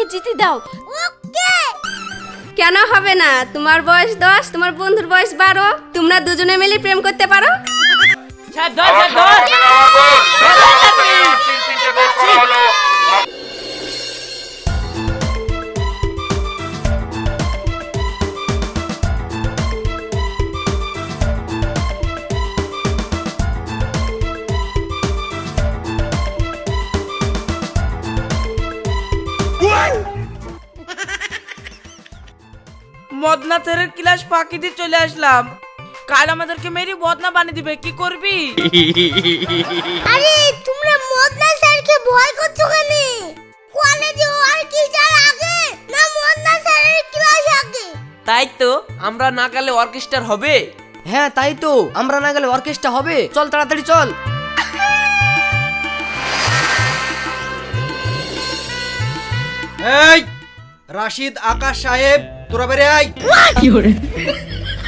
আমাকে যেতে দাও। ওকে। কেন হবে না? তোমার বয়স 10, তোমার বন্ধুর বয়স 12, তোমরা দুজনে মিলে প্রেম করতে পারো। মদনা স্যারের ক্লাস ফাঁকি দিয়ে চলে আসলাম। কাল আমাদেরকে মেরি বদনা বানিয়ে দিবে, কি করবি? আরে তোমরা মদনা স্যারকে ভয় করছো কেন? কলেজে আর কি যার আগে না মদনা স্যারের ক্লাস আগে? তাই তো, আমরা না গেলে অর্কেস্ট্রা হবে। হ্যাঁ তাই তো, আমরা না গেলে অর্কেস্ট্রা হবে। চল তাড়াতাড়ি চল। এই রাশিদ, আকাশ সাহেব, তোরা বেরে আয়।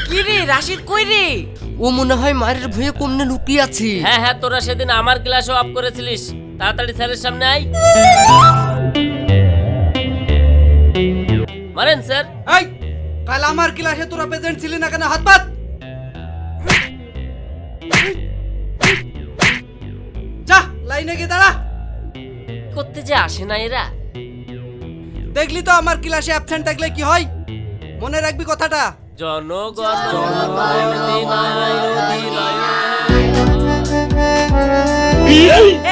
কি রে রাশিদ, কই রে? ও মনে হয় মায়ের ভয়ে কমনে লুকিয়ে আছে। হ্যাঁ হ্যাঁ, তোরা সেদিন আমার ক্লাসও অফ করেছিলিস। তাড়াতাড়ি স্যারের সামনে আয়। মারেন স্যার। এই কাল আমার ক্লাসে তোরা প্রেজেন্ট ছিলি না কেন? হাত পাত। যা লাইনে গিয়ে দাঁড়া। করতে যে আসে না এরা। দেখলি তো আমার ক্লাসে অ্যাবসেন্ট থাকলে কি হয়? মনে রাখবি কথাটা। জনগণ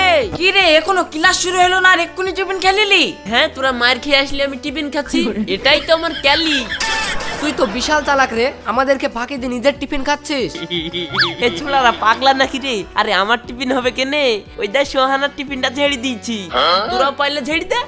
এই কি রে, এখনো ক্লাস শুরু হলো না আর এক্ষুনি টিফিন খেলিলি? হ্যাঁ, তোরা মার খেয়ে আসলে আমি টিফিন খাচ্ছি, এটাই তো আমার ক্যালি। তুই তো বিশাল চালাক রে, আমাদেরকে ফাঁকি দিয়ে নিজের টিফিন খাচ্ছিস। এ ছোলারা পাগলা নাকি রে? আরে আমার টিফিন হবে কেনে? ওই দা সোহানার টিফিনটা ঝেড়ে দিয়েছি, তোরা পাইলে ঝেড়ে দে।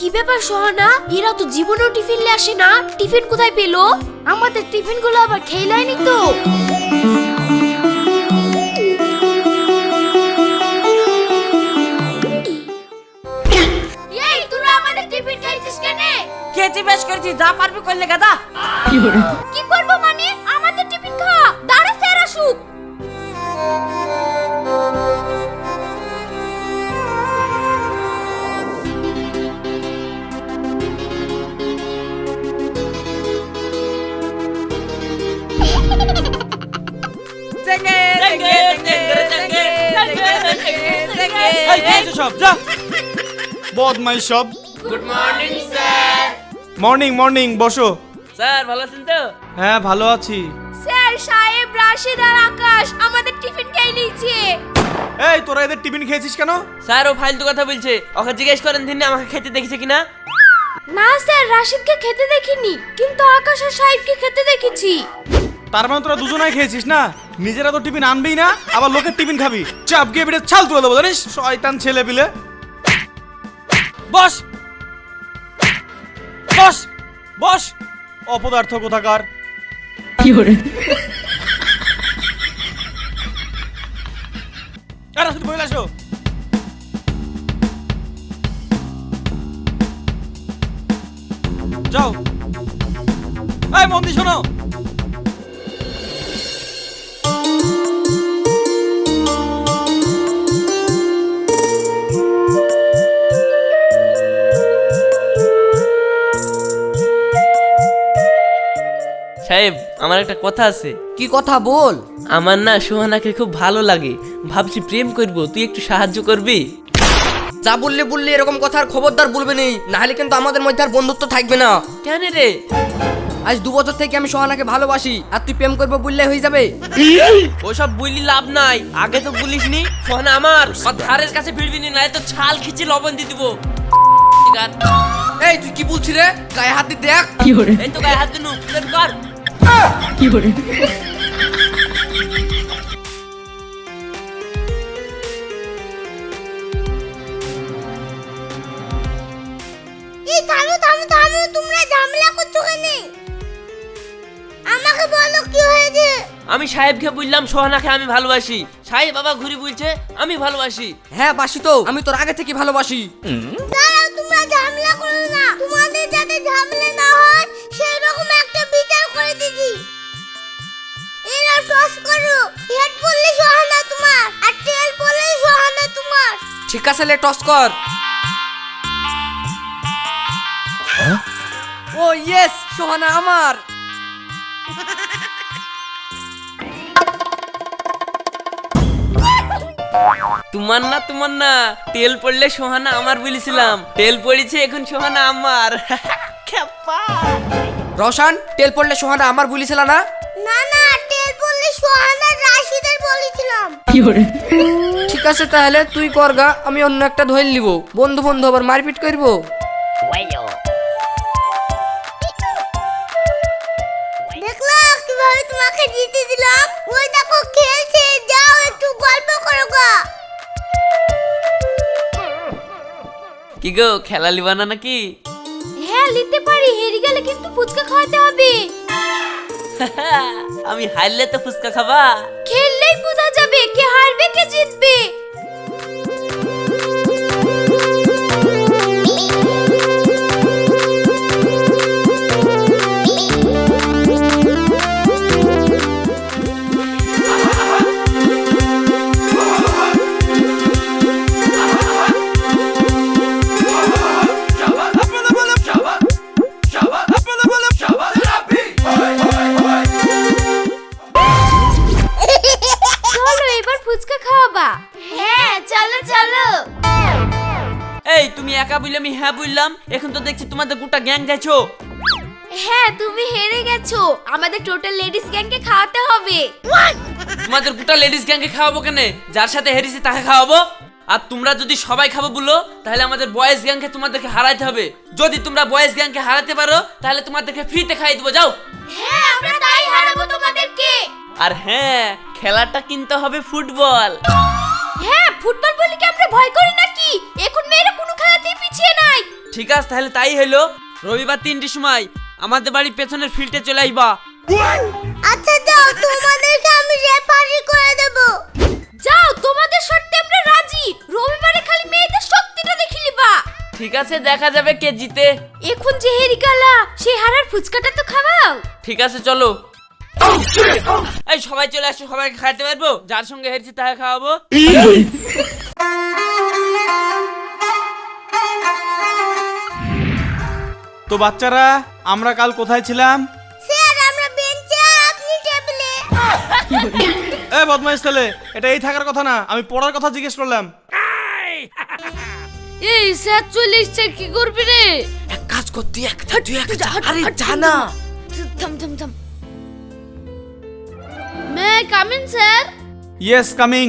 কি ব্যাপার সোহানা, এরা তো জীবনেও টিফিন নিয়ে আসে না, টিফিন কোথায় পেলো? আমাদের টিফিনগুলো আবার খেয়ে লাইনি তো। এই তোরা আমাদের টিফিন খাইছিস কেন? খেয়েছি, বেশ করেছি, যা পারবি করলে গাদা। কি করবো মানে? আমাদের টিফিন খা, দাঁড়া স্যার আসুক। সব যা বদমাই সব। Good morning sir. Morning morning, বসো। স্যার ভালো আছেন তো? হ্যাঁ ভালো আছি। স্যার সাহেব, রাশিদ আর আকাশ আমাদের টিফিন খেয়ে নিয়েছে। এই তোরা এদের টিফিন খেয়েছিস কেন? স্যার ও ফালতু কথা বলছে, ওকে জিজ্ঞেস করেন দিন আমাকে খেতে দেখেছে কিনা। না স্যার, রাশিদকে খেতে দেখিনি, কিন্তু আকাশ আর সাহেবকে খেতে দেখেছি। তার মানে তোরা দুজনাই খেয়েছিস না? নিজেরা তো টিফিন আনবেই না, আবার লোকের টিফিন খাবি। চাপ গিয়ে বেড়ে ছাল তুলে দেবো জানিস, শয়তান ছেলে পিলে। বস বস বস, অপদার্থ কোথাকার। আরে বলে আসো। যাও। এই মন দিয়ে শোনো। সাহেব, আমার একটা কথা আছে। কি কথা বল। আমার না সোহানাকে খুব ভালো লাগে, ভাবছি প্রেম করব, তুই একটু সাহায্য করবি? যা বললে বললে, এরকম কথা আর খবরদার বলবে নেই, নাহলে কিন্তু আমাদের মধ্যে আর বন্ধুত্ব থাকবে না। কেন রে? আজ 2 বছর থেকে আমি সোহানাকে ভালোবাসি, আর তুই প্রেম করবো বললে হয়ে যাবে? ওসব বললি লাভ নাই, আগে তো বলিসনি। সোহানা আমার ধারের কাছে ভিড়বি না, তো ছাল খিচে লবণ দিয়ে দিব। এই তুই কি বলছিস রে? গায়ে হাত দিয়ে দেখ। এই তো গায়ে হাত দিনু বের কর। এই থামো থামো থামো, তোমরা ঝামেলা করছো কেন? আমাকে বলো কি হয়েছে? আমি সাহেবকে বললাম সোহানাকে আমি ভালোবাসি, সাহেব বাবা ঘুরি বলছে আমি ভালোবাসি। হ্যাঁ বাসি তো, আমি তোর আগে থেকে ভালোবাসি। দাঁড়াও, তোমরা ঝামেলা করো না। তোমাদের যাতে ঝামেলা না হয় সেই রকম একটা বিচার করে দিছি। এরা টস করো, হেড বললে সোহানা তোমার, আর টেল বললে সোহানা তোমার। ঠিক আছে, লে টস কর। ও ইয়েস, সোহানা আমার। তোমার না তেল পড়লে সোহানা আমার বলেছিলাম, তেল পড়েছে এখন সোহানা আমার। খেপা। রওশন, তেল পড়লে সোহানা আমার বলিছিল না? না না, টেল বললে সোহানা রাশিদের বলেছিলাম। ঠিক আছে তাহলে তুই করগা, আমি অন্য একটা ধরে নিব। বন্ধু বন্ধু আবার মারপিট করব। দেখলা কিভাবে তোমাকে জিতে দিলাম? ওই দেখো খেলছে, যাও একটু গল্প করো গা। কি গো খেলা লিবানা নাকি? হ্যাঁ নিতে পারি, হেরে গেলে কিন্তু ফুচকা খাওয়াতে হবে। আমি হারলে তো ফুচকা খাবা? খেললেই বোঝা যাবে কে হারবে কে জিতবে। চলো এবার ফুচকা খাওয়াবা। হ্যাঁ চলো চলো। এই তুমি একা বললে আমি হ্যাঁ বললাম, এখন তো দেখছি তোমাদের গোটা গ্যাং গেছো। হ্যাঁ তুমি হেরে গেছো, আমাদের টোটাল লেডিস গ্যাংকে খাওয়াতে হবে। তোমাদের গোটা লেডিস গ্যাংকে খাওয়াবো কেনে? যার সাথে হেরেছি তাকে খাওয়াবো। আর তোমরা যদি সবাই খাবো বলো তাহলে আমাদের বয়েজ গ্যাংকে তোমাদেরকে হারাইতে হবে। যদি তোমরা বয়েজ গ্যাংকে হারাতে পারো তাহলে তোমাদেরকে ফ্রিতে খাইয়ে দেবো, যাও। হ্যাঁ আমরা তাই হারাবো তোমাদেরকে। আর হ্যাঁ, খেলাটা কিনতে হবে ফুটবল। হ্যাঁ ফুটবল বলে কি আমরা ভয় করি নাকি? এখন মেয়েরা কোনো খেলাতেই পিছিয়ে নাই। ঠিক আছে তাহলে তাই হলো, রবিবার 3টের সময় আমাদের বাড়ির পেছনের ফিল্ডে চলে আসবা। আচ্ছা যাও, তোমাদেরকে আমি রেফারি করে দেব। যাও, তোমাদের শর্তে আমরা রাজি। রবিবারে খালি মেয়েদের শক্তিটা দেখে লিবা। ঠিক আছে, দেখা যাবে কে জিতে। এখন যে হেরি গেলা সেই হারার ফুচকাটা তো খাওয়াও। ঠিক আছে চলো। এই সবাই চলে আসো, সবাইকে খাইতে পারবো। যার সঙ্গে হেরেছি তাকে খাওয়াবো। তো বাচ্চারা, আমরা কাল কোথায় ছিলাম? স্যার আমরা বেঞ্চে আর আপনি টেবিলে। এ বদমাইশ ছেলে, এটা এই থাকার কথা না, আমি পড়ার কথা জিজ্ঞেস করলাম। এই স্যার চলে এসছে, কি করবি রে? এক কাজ কর, তুই একটা আরে জানা। থাম থাম থাম। May come in sir? Yes coming.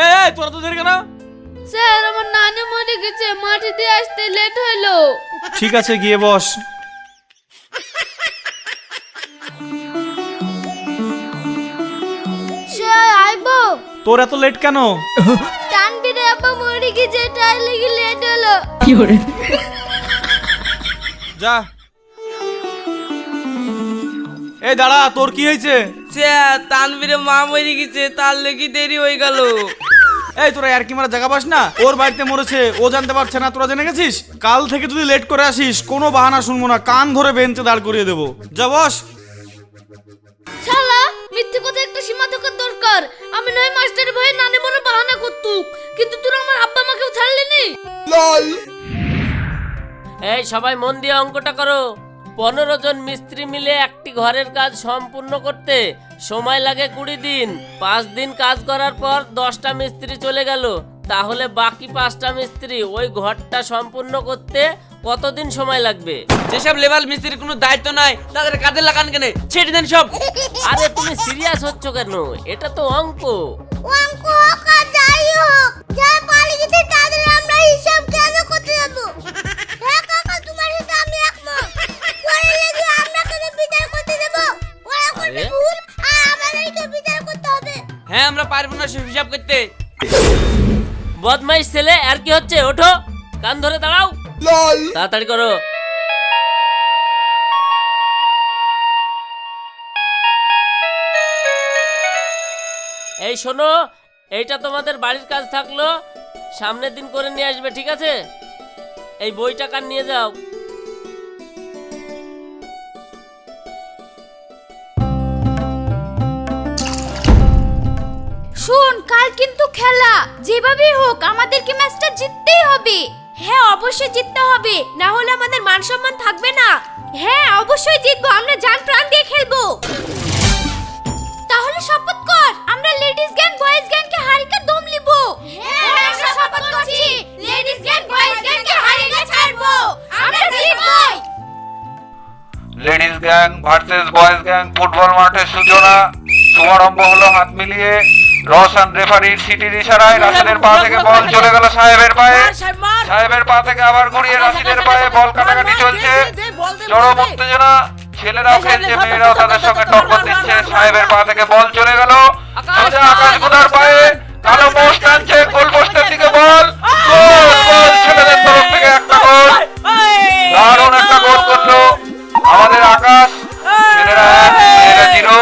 এ তোরা তো দেরি কেন? স্যার আমার নানি মরে গেছে, মাটি দিয়ে আসতে লেট হলো। ঠিক আছে গিয়ে বস। স্যার আইবো? তোর এত লেট কেন? টানবিরে আব্বা মরে গেছে, তাই লাগি লেট হলো। যা। এই দাঁড়া, তোর কি হয়েছে? তানবীরে মা মরে গেছে, তার লেগে দেরি হয়ে গেল। এই তোরা আর কি মারা জায়গা পাস না? ওর বাড়িতে মরেছে, ও জানতে পারছে না, তোরা জেনে গেছিস? কাল থেকে যদি লেট করে আসিস কোনো বাহানা শুনবো না, কান ধরে বেঞ্চে দাঁড় করিয়ে দেবো। যা বস। শালা মিথ্যে কথা একটা সীমা থাকার দরকার। আমি নয় মাস্টারের ভয়ে নানি মনে বাহানা করতুক, কিন্তু তোরা আমার আব্বা মাকেও ছাড়লি নি। এই সবাই মন দিয়ে অঙ্কটা করো। 15 জন মিস্ত্রি মিলে একটি ঘরের কাজ সম্পূর্ণ করতে সময় লাগে 20 দিন। 5 দিন কাজ করার পর 10টা মিস্ত্রি চলে গেল, তাহলে বাকি 5টা মিস্ত্রি ওই ঘরটা সম্পূর্ণ করতে কতদিন সময় লাগবে? যেসব লেবার মিস্ত্রির কোনো দায়িত্ব নাই তাদের কাজে লাগান কেন, ছেড়ে দেন সব। আরে তুমি সিরিয়াস হচ্ছ কেন? এটা তো অঙ্ক। অঙ্ক হোক আর যাই হোক, যারা পালিয়ে গেছে তাদের আমরা হিসাব কেন করতে যাবো? হ্যাঁ কাকা, তোমার সাথে আমি একমত। পরে লেগে আমরা কেন বিচার করতে দেবো? ওরা করবে আরে? ভুল আর আমাদেরকে বিচার করতে হবে। হ্যাঁ আমরা পারবো না সব হিসাব করতে। বদমাইশ ছেলে, আর কি হচ্ছে? ওঠো, কান ধরে দাঁড়াও, তাড়াতাড়ি করো। এই শোনো, এইটা তোমাদের বাড়ির কাজ থাকলো, সামনের দিন করে নিয়ে আসবে, ঠিক আছে? এই বইটা কান নিয়ে যাও। শোন, কাল কিন্তু খেলা, যেভাবেই হোক আমাদেরকে ম্যাচটা জিততেই হবে। হ্যাঁ অবশ্যই জিততে হবে, না হলে আমাদের মান সম্মান থাকবে না। হ্যাঁ অবশ্যই জিতবো, আমরা জান প্রাণ দিয়ে খেলবো। তাহলে শপথ কর, আমরা লেডিস গ্যাং বয়েজ গ্যাংকে হারিয়ে দম নিব। হ্যাঁ আমরা শপথ করছি, লেডিস গ্যাং বয়েজ গ্যাংকে হারিয়ে ছাড়বো, আমরা জিতবই। Ladies gang versus boys gang football মাঠে সূচনা। শুভারম্ভ হলো হাত মিলিয়ে। রওশন রেফারির সিটির ইশারায় রাশিদের পা থেকে বল চলে গেল সাহেবের পায়ে। সাহেবের পা থেকে আবার ঘুরিয়ে রাশিদের পায়ে বল কাটাকাটি চলছে। চরম উত্তেজনা, ছেলেরাও খেলছে, মেয়েরাও তাদের সঙ্গে টক্কর দিচ্ছে। সাহেবের পা থেকে বল চলে গেল সোজা আকাশ গুদার পায়ে। কালো পোস্ট টানছে, গোল পোস্টের দিকে বল। গোল, গোল, ছেলেদের তরফ থেকে একটা গোল। দারুণ একটা গোল করলো আমাদের আকাশ। ছেলেরা 1, মেয়েরা 0।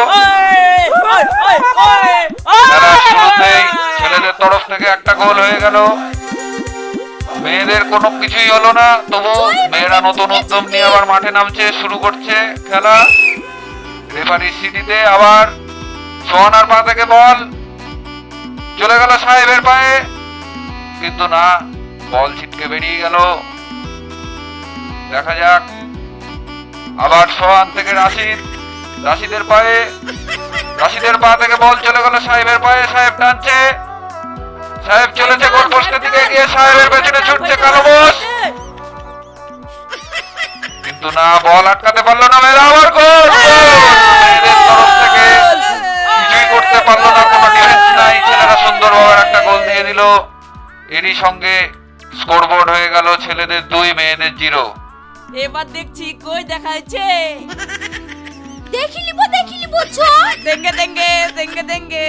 খেলার শুরুতেই ছেলেদের তরফ থেকে একটা গোল হয়ে গেল। মেয়েদের কোনো কিছুই হলো না, তবু মেয়েরা নতুন উদ্যম নিয়ে আবার মাঠে নামছে, শুরু করছে খেলা। রেফারির সিটিতে আবার সোহানার পা থেকে বল চলে গেল সাহেবের পায়ে, কিন্তু না, বল ছিটকে বেরিয়ে গেল। দেখা যাক, আবার সোহান থেকে রাশিদের পায়ে, রাশিদের পা থেকে বল চলে গেল সাহেবের পায়ে। সাহেব টানছে, সাহেব চলেছে গোল পোস্টের দিকে গিয়ে সাহেবের পেছনে ছুটছে কালো বোস, কিন্তু না, বল আটকাতে পারলো না মেয়েরা। আবার গোল, মেয়েদের তরফ থেকে কিছুই করতে পারলো না, কোনো ডিফেন্স নাই। ছেলেরা সুন্দরভাবে একটা গোল দিয়ে দিল। এরই সঙ্গে স্কোরবোর্ড হয়ে গেল ছেলেদের 2, মেয়েদের 0। এবার দেখছি কই দেখাচ্ছে। দেখি লিবো চল। দেঙ্গে দেঙ্গে দেঙ্গে দেঙ্গে।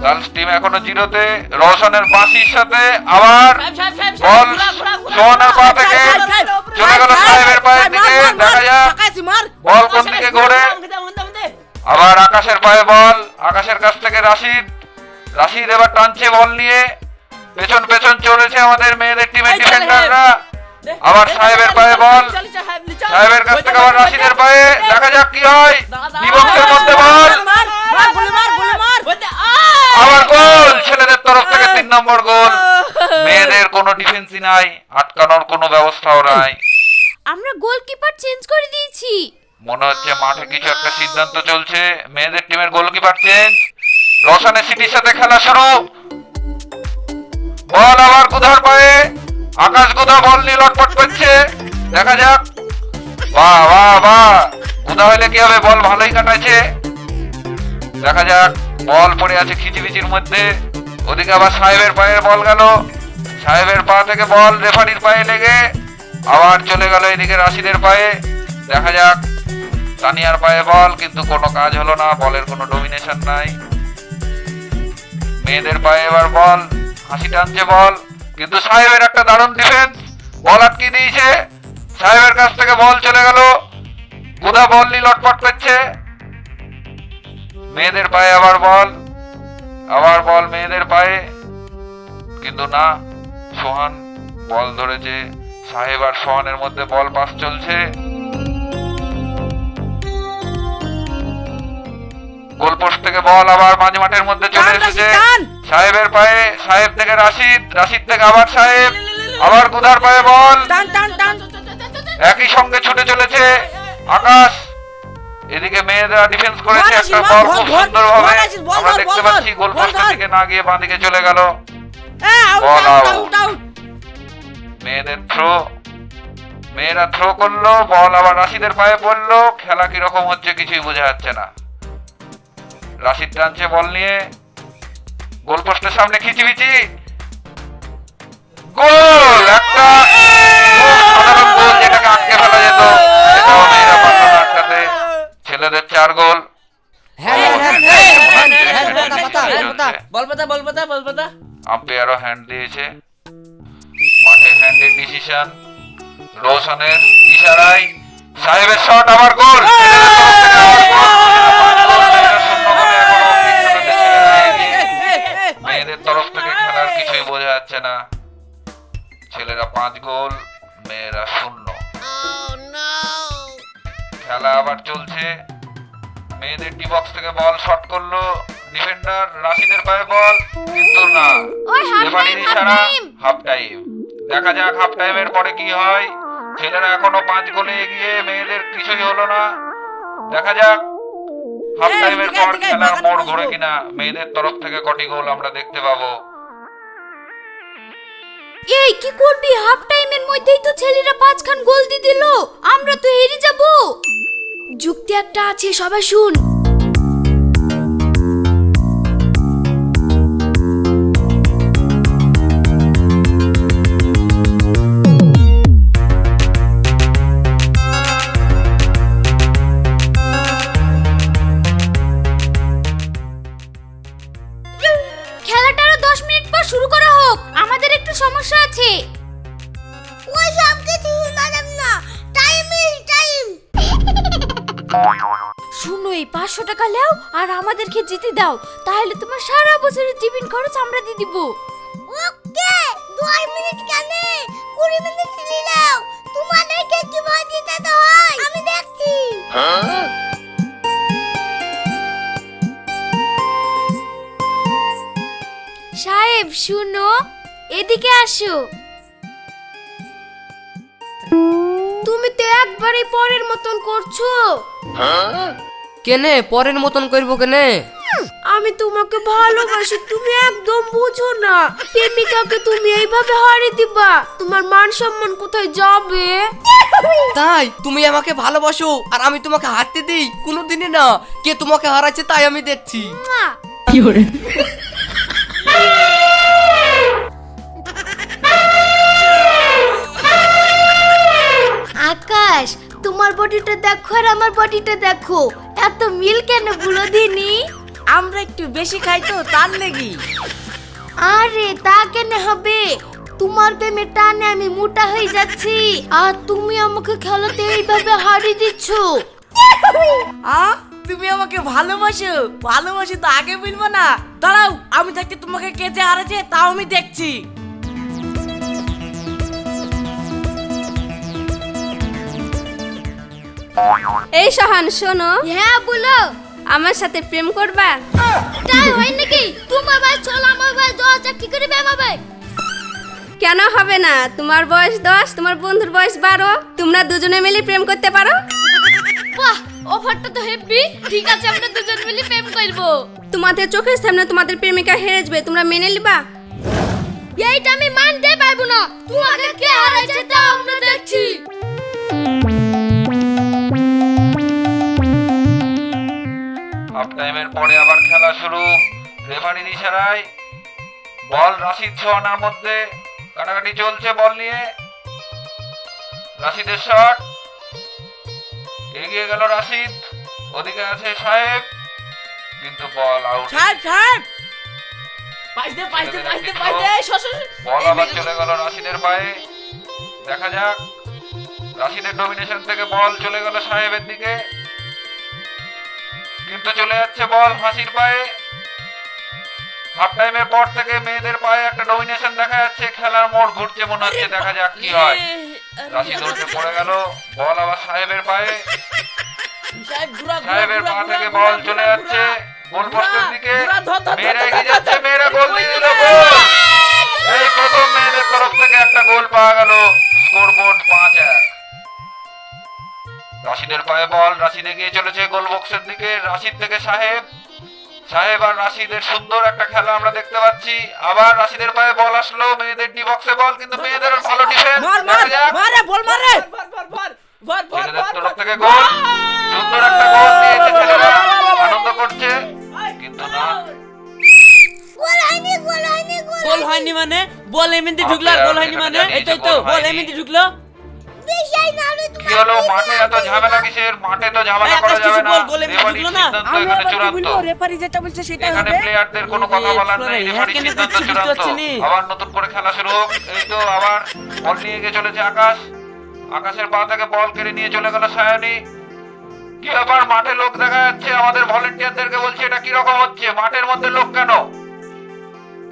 গার্লস টিম এখনো 0-তে। রওশনের বাঁশির সাথে আবার বল সোহানের পা থেকে চলে গেল সাহেবের পায়ের দিকে। দেখা যাক বল কোন দিকে ঘোরে। আবার আকাশের পায়ে বল, আকাশের কাছ থেকে রাশিদ এবার টানছে বল নিয়ে। পেছন পেছন চলেছে আমাদের মেয়েদের টিমের ডিফেন্ডাররা। আবার সাহেবের পায়ে বল, সাহেবের কাছ থেকে আবার রাশিদের পায়ে। দেখা যাক কি হয়। বিভক্তের মধ্যে বল, আবার গোল, ছেলেদের তরফ থেকে 3 নম্বর গোল। মেয়েদের কোনো ডিফেন্সই নাই, আটকানোর কোনো ব্যবস্থাও নাই। আমরা গোলকিপার চেঞ্জ করে দিয়েছি। মনে হচ্ছে মাঠে কিছু একটা সিদ্ধান্ত চলছে। মেয়েদের টিমের গোলকিপার চেঞ্জ। রওশনের সিটির সাথে খেলা শুরু। বল আবার গুধার পায়ে, আকাশ গুধা বল নিয়ে লটপট করছে। দেখা যাক, বাহ বাহ বাহ, গুধা হলে কি হবে, বল ভালোই কাটাচ্ছে। দেখা যাক, বল পড়ে আছে খিচিবিচির মধ্যে। ওদিকে আবার সাহেবের পায়ে বল গেল, সাহেবের পা থেকে বল রেফারির পায়ে লেগে আবার চলে গেল এদিকে রাশিদের পায়ে। দেখা যাক, তানিয়ার পায়ে বল, কিন্তু কোনো কাজ হলো না, বলের কোনো ডমিনেশন নাই। মেয়েদের পায়ে এবার বল, হাসি টানছে বল, কিন্তু সাহেবের একটা দারুণ ডিফেন্স, বল আটকে দিয়েছে। সাহেবের কাছ থেকে বল চলে গেল, গুদা বল নিয়ে লটপট করছে। মেয়েদের পায়ে আবার বল মেয়েদের পায়ে, কিন্তু না, সোহান বল ধরেছে। সাহেব আর সোহানের মধ্যে বল পাস চলছে। গোলপোস্ট থেকে বল আবার মাঝ মাঠের মধ্যে চলে এসেছে সাহেবের পায়ে। সাহেব থেকে রাশিদ থেকে আবার সাহেব, আবার গুদার পায়ে বল, একই সঙ্গে ছুটে চলেছে আকাশ। এদিকে মেয়েরা ডিফেন্স করেছে একটা বল খুব সুন্দরভাবে, আমরা দেখতে পাচ্ছি গোলপোস্টের দিকে না গিয়ে বাঁ দিকে চলে গেল। Ball out. মেয়েদের থ্রো, মেয়েরা থ্রো করলো, বল আবার রাশিদের পায়ে পড়লো। খেলা কিরকম হচ্ছে কিছুই বোঝা যাচ্ছে না। রাশিদ টানছে বল নিয়ে, গোল পোস্টের সামনে খিচিবিচি, গোল! একটা সাধারণ গোল যেটাকে আটকে ফেলা যেত, সেটাও মেয়েরা পারল না আটকাতে। ছেলেদের 4 গোল। আম্পায়ারও হ্যান্ড দিয়েছে। মাঠে হ্যান্ডের ডিসিশন, রোশনের ইশারায় সাহেবের শট, আবার গোল! মেয়েদের তরফ থেকে খেলার কিছুই বোঝা যাচ্ছে না। ছেলেরা 5 গোল, মেয়েরা 0। খেলা আবার চলছে। মেয়েদের ডি বক্স থেকে বল শট করলো ডিফেন্ডার, রাশিদের পায়ে বল, কিন্তু না, ওই হাফ রেফারির টাইম, ইশারা, হাফ টাইম। Half time. দেখা যাক হাফ টাইমের পরে কি হয়। ছেলেরা এখনো 5 গোলে এগিয়ে, মেয়েদের কিছুই হলো না। দেখা যাক হাফ টাইমের পর খেলার মোড় ঘুরে কিনা, মেয়েদের তরফ থেকে কটি গোল আমরা দেখতে পাবো। এই কি করবি? হাফ টাইমের মধ্যেই তো ছেলেরা 5 খান গোল দিয়ে দিল, আমরা তো হেরে যাব। যুক্তি একটা আছে, সবাই শুন। খেলাটা আরো 10 মিনিট পর শুরু করা হোক, আমাদের একটু সমস্যা আছে। ওই সব কিছু শোনা যাবে না, টাইম ইজ টাইম। শুনো, এই 500 টাকা নাও আর আমাদেরকে জিতে দাও, তাহলে তোমার সারা বছরের টিফিন খরচ আমরা দিয়ে দিব। ওকে, 2 মিনিট কেন, 20 মিনিট নিলাও। তোমাদেরকে কিভাবে জিতাতে হয় আমি দেখছি। সাহেব শুনো, এদিকে আসো। তুমি তো একবারই পরের মতন করছো। কেনে পরের মতন করবো কেনে? আমি তোমাকে ভালোবাসি, তুমি একদম বুঝো না। প্রেমিকাকে তুমি এইভাবে হারিয়ে দিবা, তোমার মান সম্মান কোথায় যাবে? তাই তুমি আমাকে ভালোবাসো আর আমি তোমাকে হারতে দিই? কোনোদিনই না। কে তোমাকে হারাচ্ছে তাই আমি দেখছি। মুয়া। আকাশ, তোমার বডিটা দেখো আর আমার বডিটা দেখো, এত মিল কেন বলো দিনি? আমরা একটু বেশি খাই তো তার লেগি। আরে তা কেন হবে? তোমার প্রেমে টানে আমি মোটা হয়ে যাচ্ছি, আর তুমি আমাকে খেলাতে এইভাবে হারিয়ে দিচ্ছ। তুমি আমাকে ভালোবাসো? ভালোবাসি তো আগে বলবো না? দাঁড়াও, আমি থাকতে তোমাকে কেটে হারাচ্ছে তাও আমি দেখছি। এই সোহান শোনো। হ্যাঁ বলো। আমার সাথে প্রেম করবা? তাই হয় নাকি? তোমার ভাই 6, আমার ভাই 10, কি করে প্রেম হবে? কেন হবে না? তোমার বয়স 10, তোমার বন্ধুর বয়স 12, তোমরা দুজনে মিলে প্রেম করতে পারো। বাহ, অফারটা তো হেভি। ঠিক আছে, আমরা দুজন মিলে প্রেম করব। তোমাদের চোখের সামনে তোমাদের প্রেমিকা হেরে যাবে, তোমরা মেনে নিবা? এইটা আমি মানতে পারবো না। তোমাকে কে হারাইছে তা আমরা দেখছি। হাফ টাইমের পরে আবার খেলা শুরু। রেফারির ইশারায় বল রাশিদ সোহানার মধ্যে, কাটাকাটি চলছে বল নিয়ে। রাশিদের শট, এগিয়ে গেল রাশিদ, ওদিকে আছে সাহেব, কিন্তু বল আউট। বল আবার চলে গেল রাশিদের পায়ে। দেখা যাক, রাশিদের ডমিনেশন থেকে বল চলে গেল সাহেবের দিকে, কিন্তু চলে যাচ্ছে বল ফাঁসির পায়ে। হাফ টাইমের পর থেকে মেয়েদের পায়ে একটা ডমিনেশন দেখা যাচ্ছে, খেলার মোড় ঘুরছে মনে হচ্ছে। দেখা যাক কি হয়। রাশিদ উল্টে পড়ে গেল, বল আবার সাহেবের পায়ে। সাহেবের পা থেকে বল চলে যাচ্ছে গোল পোস্টের দিকে, মেয়েরা এগিয়ে যাচ্ছে, মেয়েরা গোল দিয়ে দিল। গোল! এই প্রথম মেয়েদের তরফ থেকে একটা গোল পাওয়া গেল। স্কোরবোর্ড 5-1। রাশিদের পায়ে বল, রাশিদ এগিয়ে চলেছে গোল বক্সের দিকে। রাশিদ থেকে সাহেব, সাহেব আর রাশিদের সুন্দর একটা খেলা আমরা দেখতে পাচ্ছি। আবার রাশিদের পায়ে বল আসলো, মেয়েদের ডি বক্সে বল, কিন্তু মেয়েদের ভালো ডিফেন্স। ছেলেদের তরফ থেকে গোল, সুন্দর একটা গোল দিয়েছে ছেলেরা, আনন্দ করছে। শুদ্ধ না। গোল হয়নি গোল হয়নি গোল হয়নি মানে বল এমনিতে ঢুকলো আর গোল হয়নি মানে এই তো বল এমনিতে ঢুকলো। বিষয় না হলে কি হলো মাঠে এত ঝামেলা কিসের? মাঠে তো ঝামেলা করা যাবে না। রেফারির সিদ্ধান্ত এখানে চূড়ান্ত। রেফারি যেটা বলছে সেটা এখানে প্লেয়ারদের কোনো কথা বলার নেই। রেফারির সিদ্ধান্ত চূড়ান্ত। আবার নতুন করে খেলা শুরু হোক। এই তো আবার বল নিয়ে গিয়ে চলেছে আকাশ। আকাশের পা থেকে বল কেড়ে নিয়ে চলে গেল সায়নী। কি ব্যাপার? মাঠে লোক দেখা যাচ্ছে। আমাদের ভলেন্টিয়ারদেরকে বলছি এটা কি রকম হচ্ছে? মাঠের মধ্যে লোক কেন?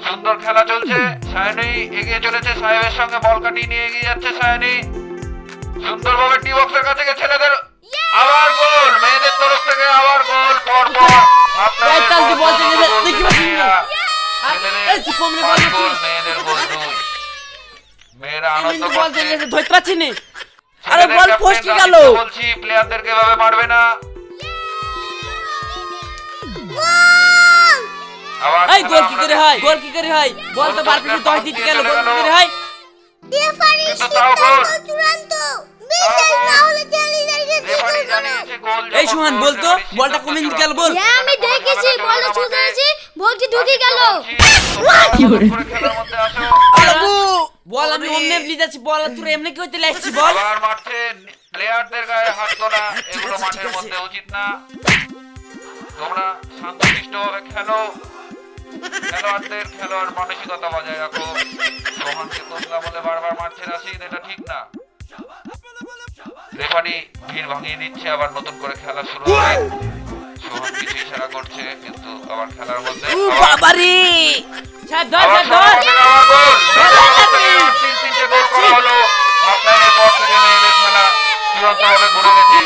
সুন্দর খেলা চলছে। সায়নী এগিয়ে চলেছে, সাহেবের সঙ্গে বল কাটিয়ে নিয়ে এগিয়ে যাচ্ছে সায়নী। সুন্দরভাবে টি বক্সের কাছে গিয়ে ছেলেদের আবার গোল। মেয়েদের তরফ থেকে আবার গোল পর পর। আপনাদের কালকে বল চলে গেছে, দেখি পাচ্ছি না। ছেলেদের পাঁচ গোল, মেয়েদের গোল 2। মেয়েরা আনন্দ বল করছে। চলে গেছে, ধরতে পারছি না। আরে বল ফসকে গেল। বলছি প্লেয়ারদেরকে এভাবে মারবে না। আবার এই গোল কি করে হয়? গোল কি করে হয়? বল তো বার পিছে 10 দিতে গেল, গোল কি করে হয়? রেফারির কিন্তু তাও গোল। সিদ্ধান্ত চূড়ান্ত। বিষয় না হলে ছেলেদেরকে রেফারি জিজ্ঞেস করো। জানিয়েছে গোল যখন এই সোহান গোল, বল তো, রেফারির বলটা সিদ্ধান্ত কোন দিকে চূড়ান্ত। গেল বল। হ্যাঁ আমি দেখেছি, বলে ছুঁড়েছি, বলটি ঢুকে গেল। কি করে খেলার মধ্যে আসো। আলবু বল আমি অমনে প্লিজ আছি, বল তুই এমনি কি হইতে লাগছিস বল। আবার মাঠে প্লেয়ারদের গায়ে হাত তোলা এগুলো মাঠের মধ্যে উচিত না। তোমরা শান্তশিষ্টভাবে খেলো। খেলোয়াড় মানসিকতা বজায় রাখো। সোহানকে কোসলা বলে বারবার মাঠ ছেড়ে আসি, এটা ঠিক না। রেফারি ভিড় ভাঙিয়ে দিচ্ছে, আবার নতুন করে খেলা শুরু হবে। সোহান কিছু ইশারা করছে কিন্তু আবার খেলার মধ্যে বাবারে সাহেব ধর আবার ধর ধর। সোহানের আবার গোল। তিনটে গোল করা হলো। আপনাদের পর থেকে মেয়েদের খেলা চূড়ান্তভাবে ঘুরে গেছে।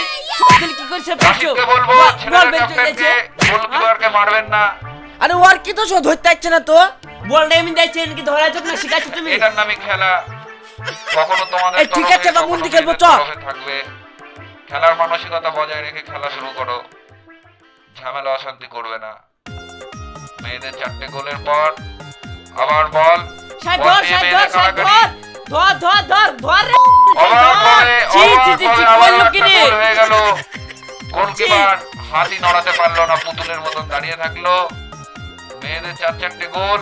তুই কি করছিস পাচ্ছো? রাশিদকে বলবো বল ছেলেদের বের চলে ক্যাপ্টেনকে যাচ্ছে। গোলকিপারকে মারবেন না। আরে ওর কি তো সব ধরতে যাচ্ছে না তো। বলটা এমনি যাচ্ছে কি ধরা যাক না, শিখাচ্ছ তুমি। এটার নামই খেলা। কখনো তোমাদের এই ঠিক তরফে, আছে, বা কখনো বন্দি খেলবো, মেয়েদের চ। তরফে থাকবে। খেলার মানসিকতা বজায় রেখে খেলা শুরু করো। ঝামেলা অশান্তি করবে না। মেয়েদের 4টে গোলের পর আবার বল। সাহেব বল ধর নিয়ে সাহেব ধর মেয়েদের সাহেব কাড়াকাড়ি। ধর ধর ধর ধর ধর রে। অবাক করে, ছি অবাক ছি ছি করে ছি আবার করলো কি একটা রে? গোল হয়ে গেল। গোলকিপার হাতই নড়াতে পারলো না, পুতুলের মতন দাঁড়িয়ে থাকলো। মেয়েদের 4-4টে গোল।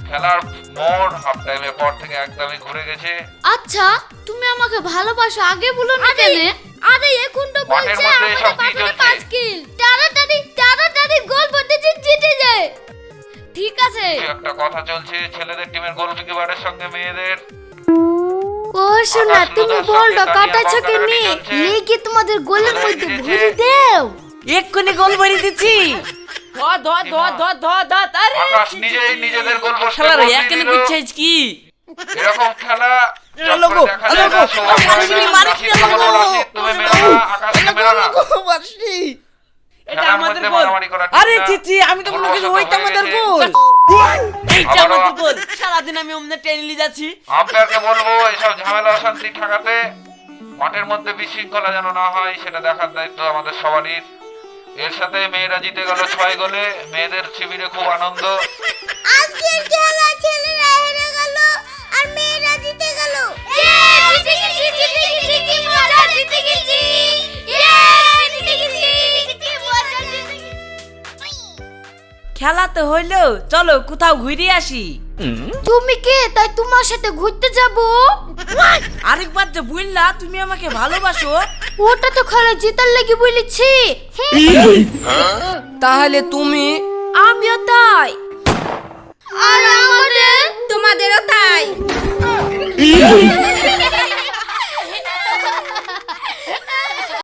খেলার মোড় হাফ টাইমের পর থেকে একদমই ঘুরে গেছে। আচ্ছা তুমি আমাকে ভালোবাসো, আগে বলো না কেন? আরে এখন তো মাঠের বলছে মধ্যে আমাদের এসব কি পাঠানে চলছে? 5 কিল। তাড়াতাড়ি গোল করতে জিতে যায়। ঠিক আছে। কি একটা কথা চলছে ছেলেদের টিমের গোলকিপারের সঙ্গে মেয়েদের। ও শোনা, তুমি বলটা কাটাছো কেন? লেগে তোমাদের গোলের মধ্যে ভরে দাও। এক্ষুনি গোল ভরে দিচ্ছি। ধর ধর ধর ধর ধর ধর। আরে আকাশ নিজেই নিজেদের গোল পোস্টে শালারা গোল দিয়ে এখানে দিল। করছিস কি? এরকম খেলা চট আলো করে গো, দেখা আলো যায় না, গো, সৌভাগ্য হয় মারছি, না। মারছি, রাশিদকে আলো বলো, গো। রাশিদ তুমি মেরো না, আকাশকে মেরো না। এটা খেলার আমাদের মধ্যে গোল। মারামারি করা ঠিক আরে না। চিচি আমি তো মনে করছি গোল ওইটা হয়ে আমাদের গেছে। গোল। এইটা আবারও- আমাদের গোল। সারাদিন আমি অমনে টেনে যাচ্ছি। আম্পায়ারকে বলবো এসব ঝামেলা অশান্তি ঠেকাতে, মাঠের মধ্যে বিশৃঙ্খলা যেন না হয় সেটা দেখার দায়িত্ব আমাদের সবারই। এর সাথে মেয়েরা জিতে গেল 6 গোলে। মেয়েদের শিবিরে খুব আনন্দ। আজকের খেলা ছেলেরা হেরে গেল আর মেয়েরা জিতে গেল। জিতে গেছি, জিতে গেছি, কি মজা, জিতে গেছি। জিতে গেছি, কি মজা, জিতে গেছি। খেলা তো হইলো, চলো কোথাও ঘুরে আসি। তুমি কে তাই তোমার সাথে ঘুরতে যাব? আরেকবার যে বুঝলা তুমি আমাকে ভালোবাসো। ওটা তো খেলা জেতার লাগি বলেছি। তাহলে তুমি আমিও তাই। আর আমাদের তোমাদেরও তাই।